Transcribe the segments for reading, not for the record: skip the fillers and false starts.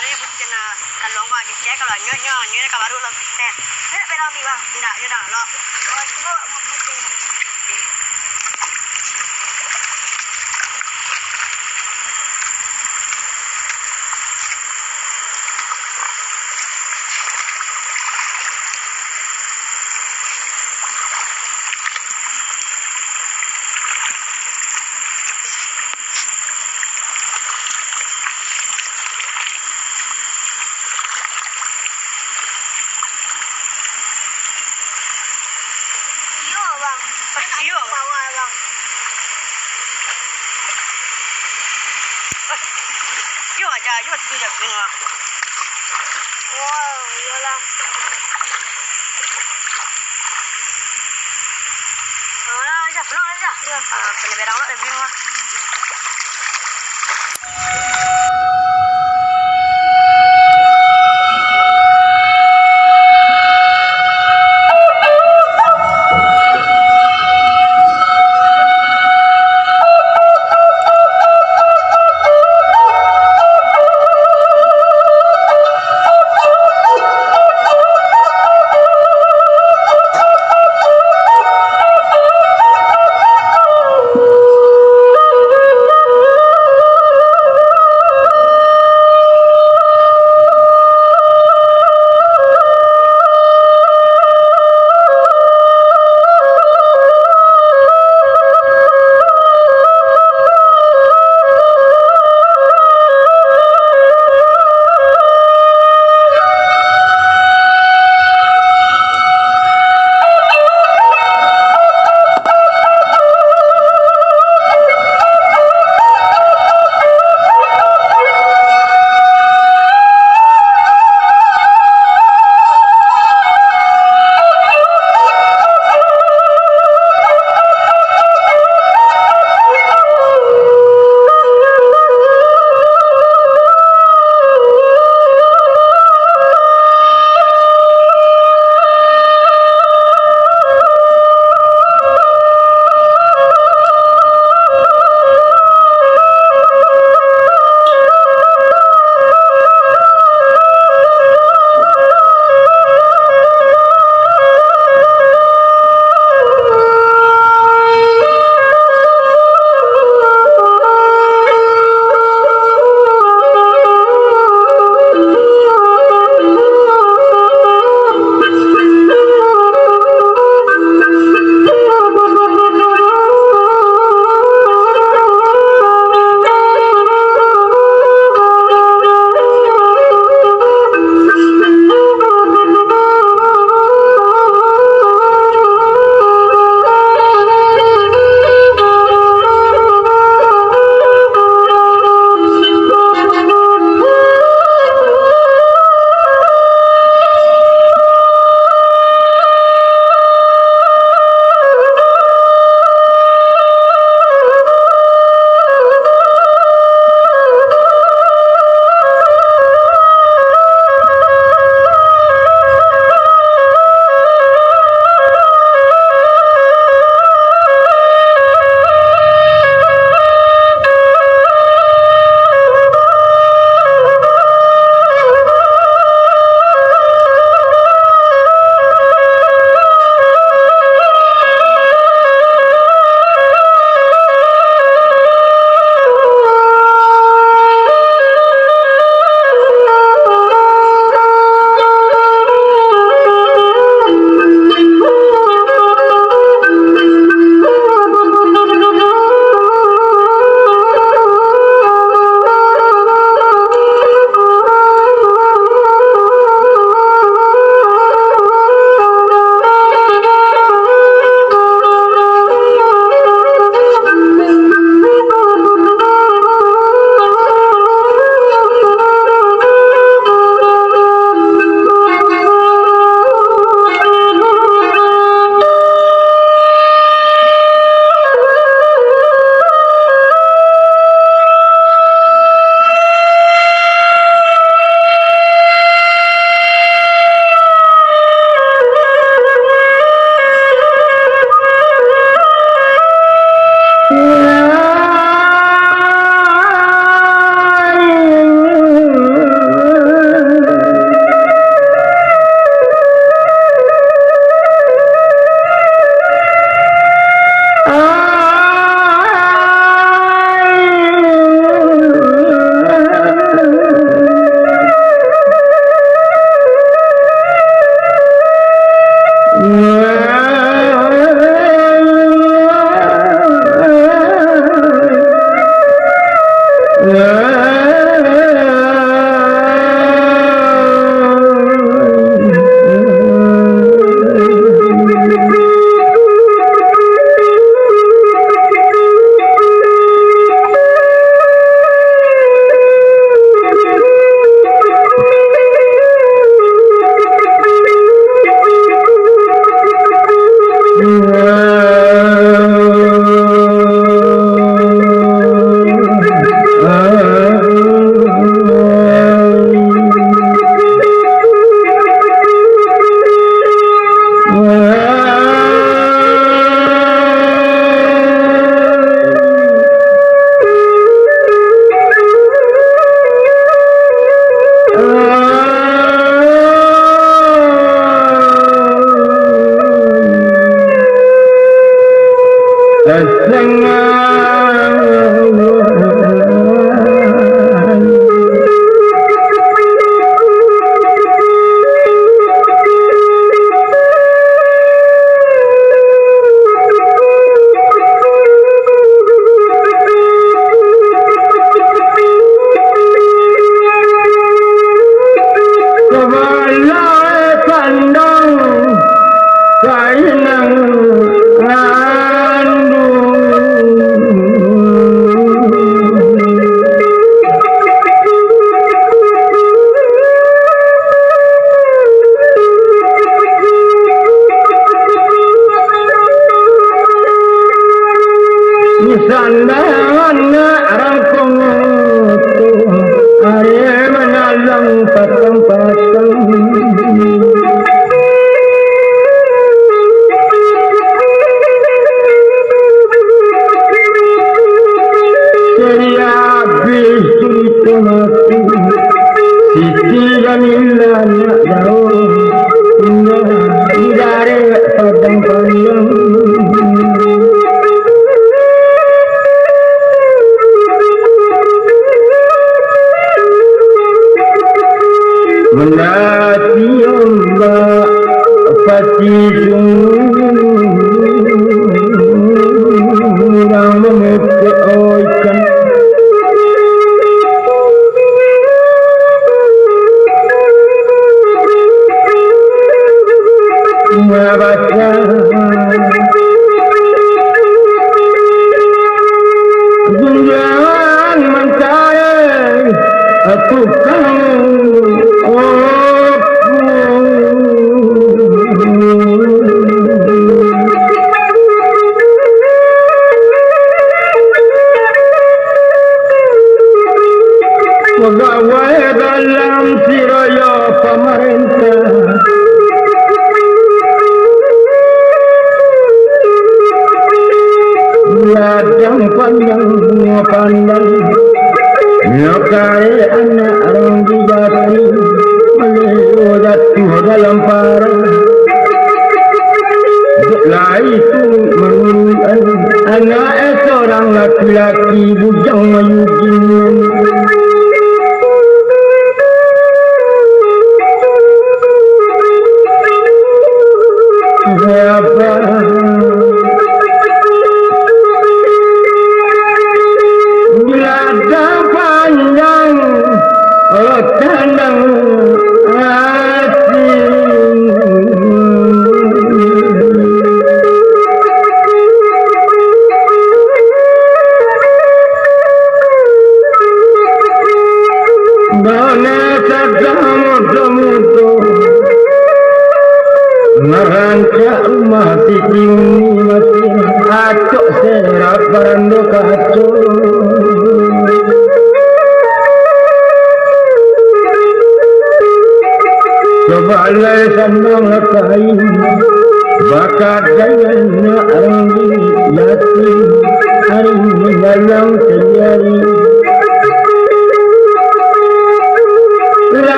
ni mungkin kalau enggak dicek kalau nyonya ni kan baru lo test. Ni pedang ni bang. Tidak lo. Oh, cuba mungkin. Yo, bawa bang. Yo aja, yo tu je gini. Wow, yolah. Aja, pulang aja. Ya, kena berang lah, lebih mah.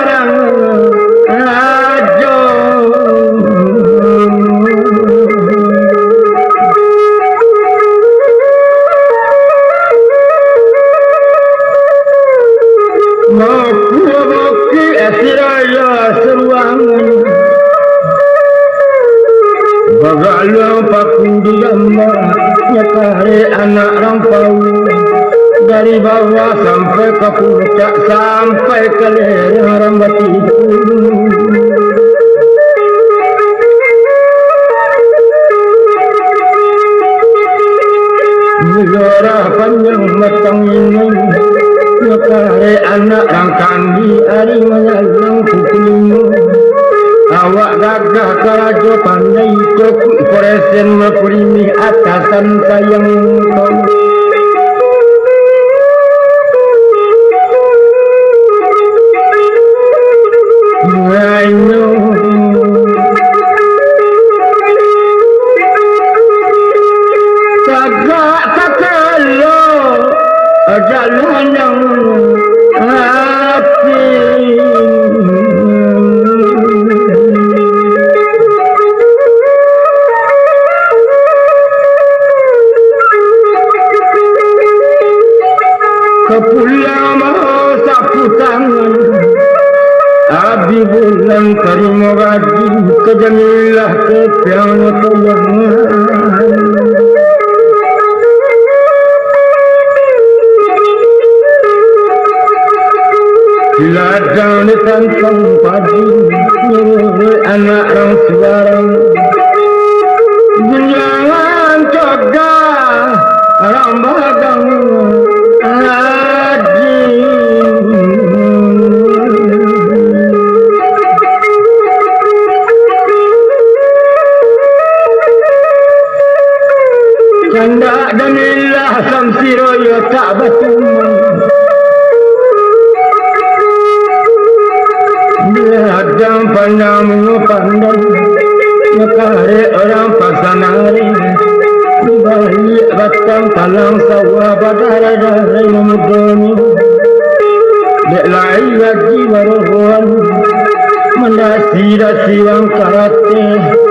barang ajo Moki esiraya seruangan Bagalang pakundi gambar Nyakare anak rampau Dari bawah sampai ke puncak Sampai ke leher rambatiku Negara panjang matang ini Nyakare anak rangkandi Ari menyalang kukulimu Awak gagah karajo pandai kok Koresen mempurimi atasan sayang kau Ngaino Tagak kakalo Jalan yang hati Kepulang mau sapu tangan Abi bulan terima gaji Kejamilah kepiang keyangan Ladang di kantong padi Nyuruh anak rang suarang Jangan cegah Rambagang Haji Canda dan ilah samsiroyo tak batumang Biadang pandang pandang Nyakare orang pasanari Balik batang talang sawah Badara-dara memudoni Dek lai lagi baruan Mendasi-dasi wang karate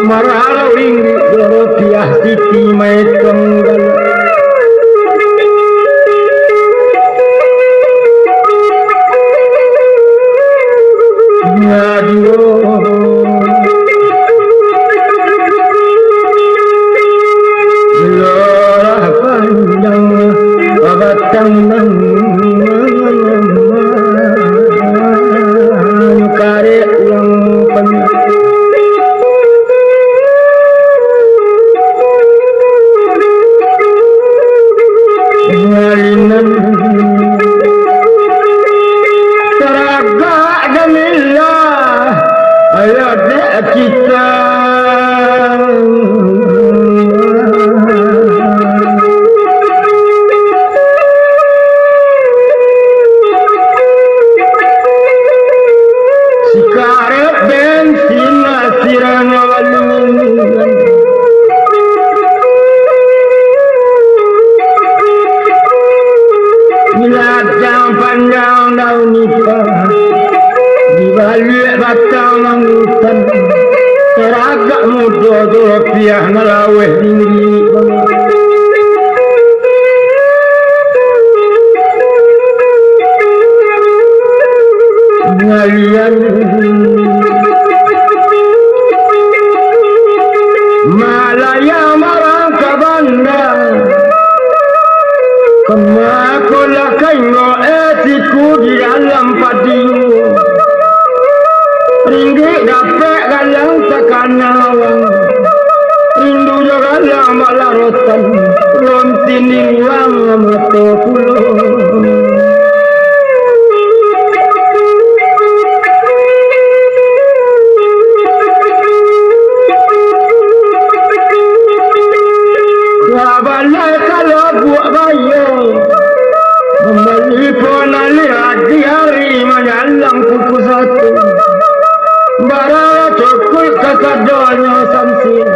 Maralau ringgit berupiah siti mai tunggal Adio Lorah panjang Babatang Kare yang panjang Ngalinan Teragak demilah Ayo dek kita Sikaret bensin asiran walungan Biladang panjang daun nipah Dibalik batang mangutan Teragak muda rupiah ngelaweh tinggi Ngalian Malaya marang kabanda Kemakulah kaino etiku di dalam padimu Ringgit dapat galang takanawang Rindu juga galang malarotan Rontini wang mata pulau Wabalai kalau buat bayo Kembali pun lihat di hari menyalang kuku satu Barang cokul kesadanya samsin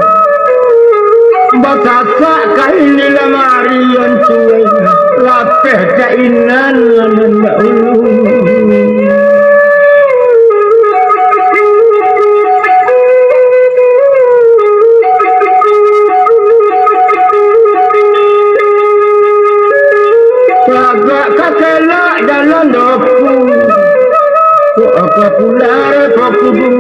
Basasak kaini lemari yang cuai Lapeh kainan yang ulu Nare pokudu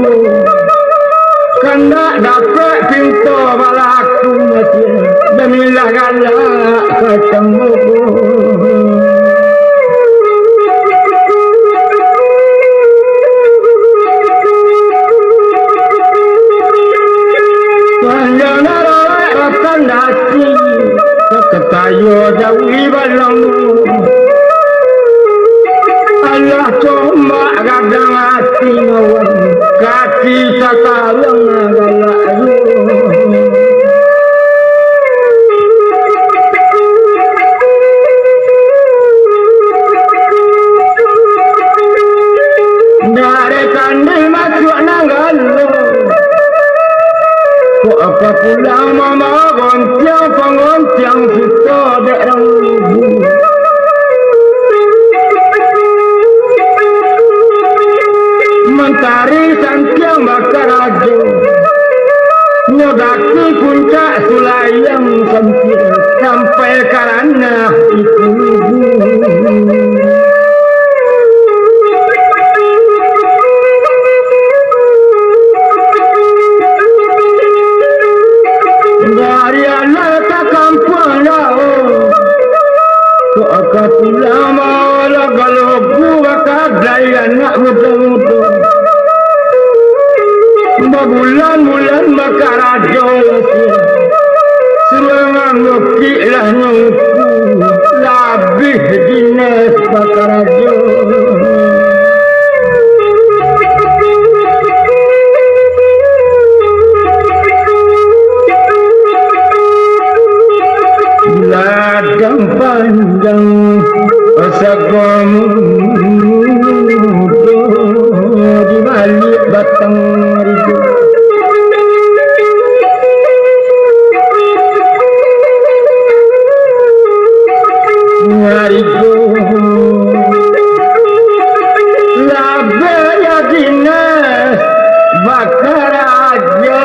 kanda dapat pintu balaku masih demilah galak ketemu panjana ratan dasi ketayo jauhi balang Allah cuma kadang hati ngawan kaki sakalang galak dari kandi masuk nanggalo kok apa pulang mama goncang pengoncang kita derang mentari santiang bakar aja nyodaki puncak sulayang sampai karana itu dari anak tak kampung kok akan pulang malah kalau gua kadai anak muda-muda bulan-bulan bakar aja serangan ngukik lah nyungku labih dinas bakar aja ladang panjang asagamu di balik batang ridu ngaridu labaya dinas bakar aja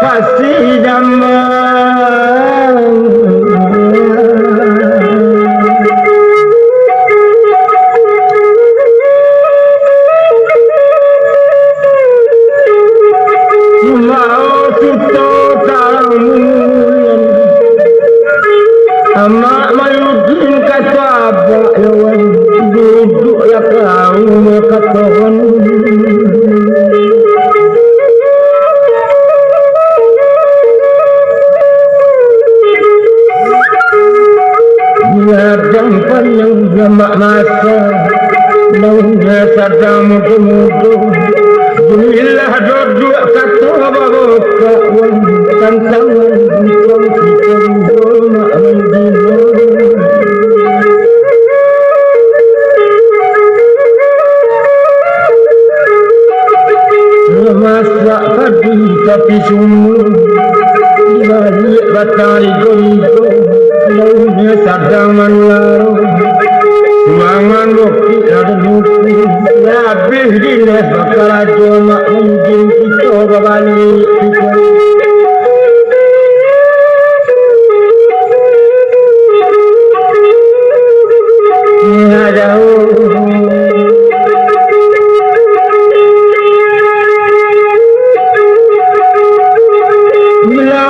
pasti zaman mau kita tamu amak mayudin kata bakyawan duduk ya kau katakan ladang panjang jamak masa daunnya sadang mudu-mudu Jumilah duduk kata bawa kawan tantangan bukan kita mak mendino masak padi tapi sumur di balik batang rigo-rigo daunnya sadang manlaro Mangan bukti ada bukti Labih dinas bakal aja mak mungkin kita berbalik kita Nggak jauh Bila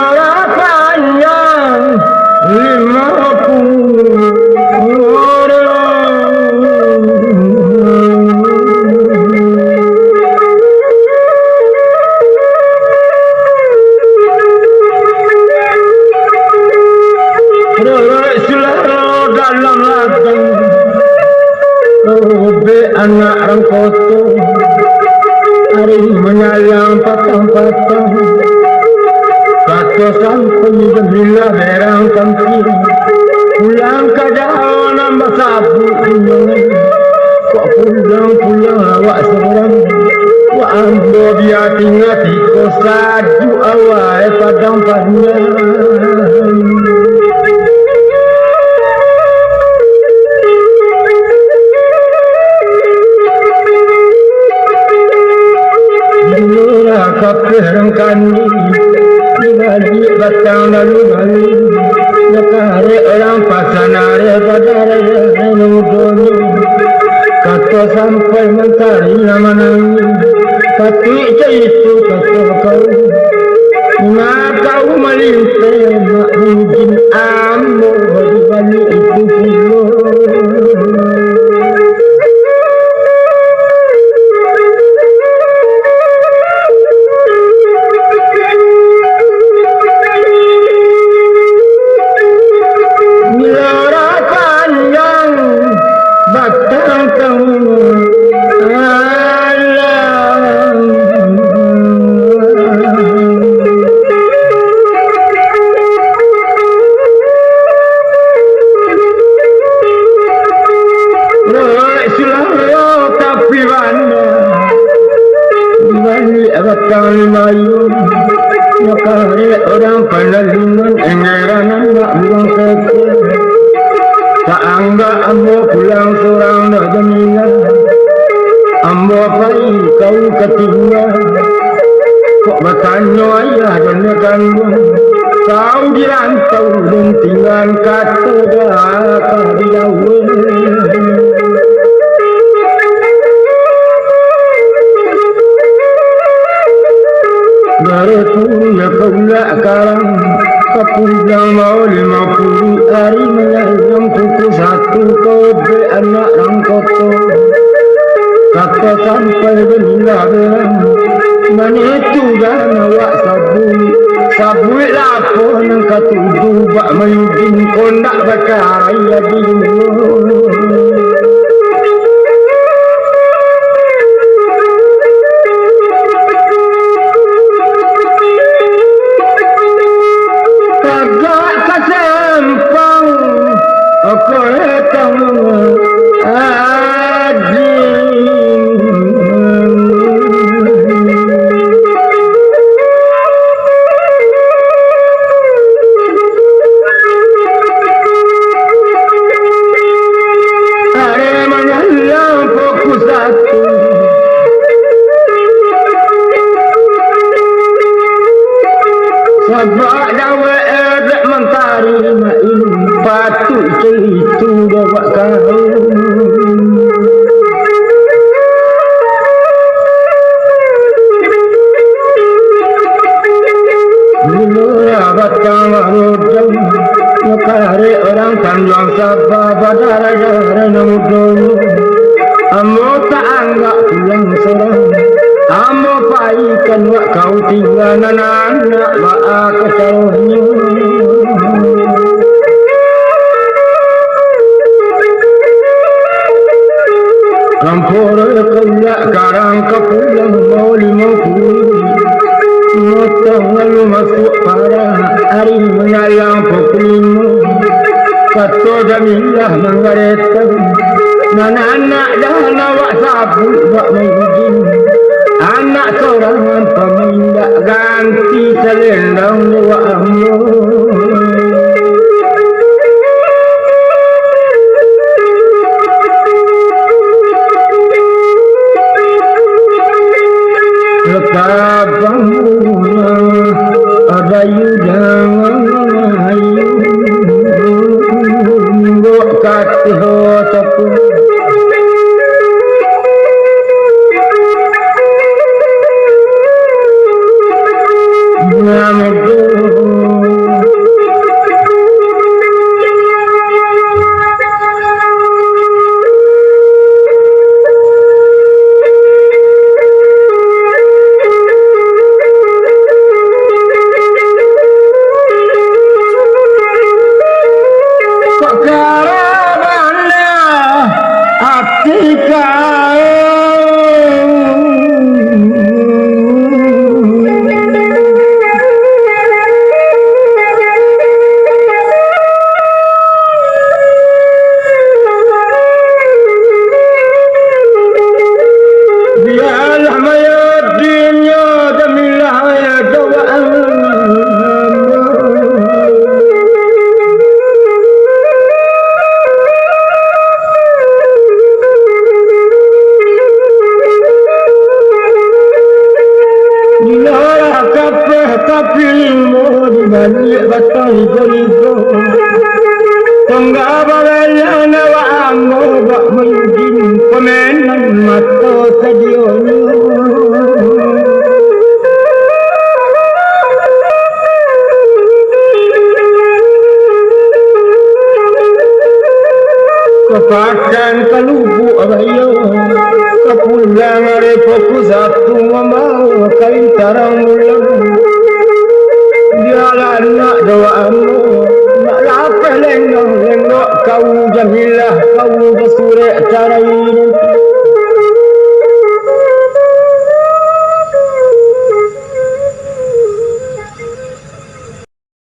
panjang 50 dalam ladang anak rangkoto hari menyalang patang-patang kata sampai bila berang kampir pulang ke jauh nambah sabu kok pulang awak seorang wak ambo dia tinggal di kosaju awal padang panjang kapirang kani di balik batang lalu-lalu orang penaliman engeran anak buang kecil. Tak anggap ambo pulang seorang dah jamilah. Ambo pai kau ketinggal. Kok bertanya ayah dan kandung. Kau dirantau dan tinggal kata dah kau dijauh. Barunya kaulah karang Kepulang mau 50 hari menyayang kuku satu kode anak rangkoto. Kata sampai benda belang Manitu dah nawak sabun. Sabun lapor nang katudu bak mayudin kondak bakar ya dulu. Sebab dawa edak mentari main patut itu dapat kau. Mula batang rodong Nekari orang tanjang sabah pada raja namudong. Amo tak anggap pulang seorang. Amo paikan wak kau tinggal anak wak kesalahnya. Kampur kelak karang kepulang mau 50. Motong lalu masuk para hari menyayang poklimu. Kata jamilah menggaretkan. Anak-anak dah nawak sabut buat main. Anak seorang pemindah ganti selendang buat amno. Letak bangunnya ada yudang ayu. Buat kata tepung. Kepakan kelubu abayo kepulang are fokus satu membawa kain tarang ulang. Dialah anak doamu nak lapeh lenggok kau jamilah kau bersurek cara ini.